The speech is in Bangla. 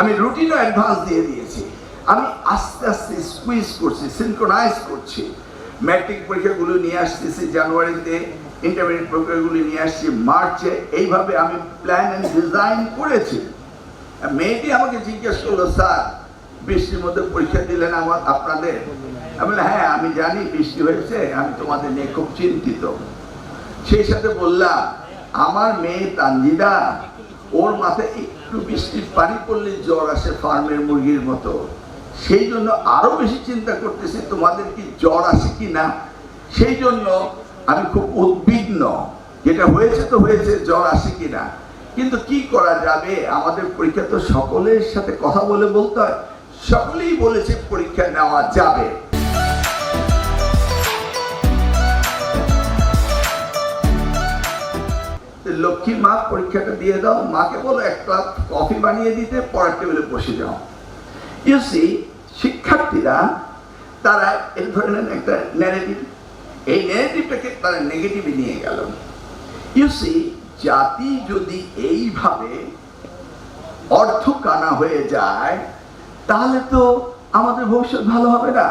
আমি রুটিনও অ্যাডভান্স দিয়ে দিয়েছি। আমি আস্তে আস্তে স্কুইজ করছি, সিনক্রোনাইজ করছি। ম্যাট্রিক পরীক্ষাগুলো নিয়ে আসতেছি জানুয়ারিতে, ইন্টারমিডিয়েট পরীক্ষাগুলো নিয়ে আসছি মার্চে। এইভাবে আমি প্ল্যান অ্যান্ড ডিজাইন করেছি। মেয়েটি আমাকে জিজ্ঞেস করলো, স্যার বৃষ্টির মধ্যে পরীক্ষা দিলেন আপনাদের? আমি বললাম, হ্যাঁ আমি জানি বৃষ্টি হয়েছে, আমি তোমাদের নিয়ে খুব চিন্তিত। সেই সাথে বললাম, আমার মেয়ে তানজিদা, ওর মাথায় একটু বৃষ্টির পানি পড়লে জ্বর আসে ফার্মের মুরগির মতো। সেই জন্য আরো বেশি চিন্তা করতেছি তোমাদের কি জ্বর আসে কি না। সেই জন্য আমি খুব উদ্বিগ্ন, যেটা হয়েছে তো হয়েছে, জ্বর আসে কিনা। কিন্তু কি করা যাবে, আমাদের পরীক্ষা তো সকলের সাথে কথা বলে বলতে হয়। সকলেই বলেছে পরীক্ষা নেওয়া যাবে। লক্ষ্মী মা, পরীক্ষাটা দিয়ে দাও, মাকে বলো এক কাপ কফি বানিয়ে দিতে, পড়ার টেবিলে বসে যাও। ইউ সি, শিক্ষার্থীরা তারা এই ধরনের একটা ন্যারেটিভ, এই ন্যারেটিভটাকে তারা নেগেটিভে নিয়ে গেল। ইউ সি, জাতি যদি এইভাবে অর্থ কানা হয়ে যায়, তাহলে তো আমাদের ভবিষ্যৎ ভালো হবে না।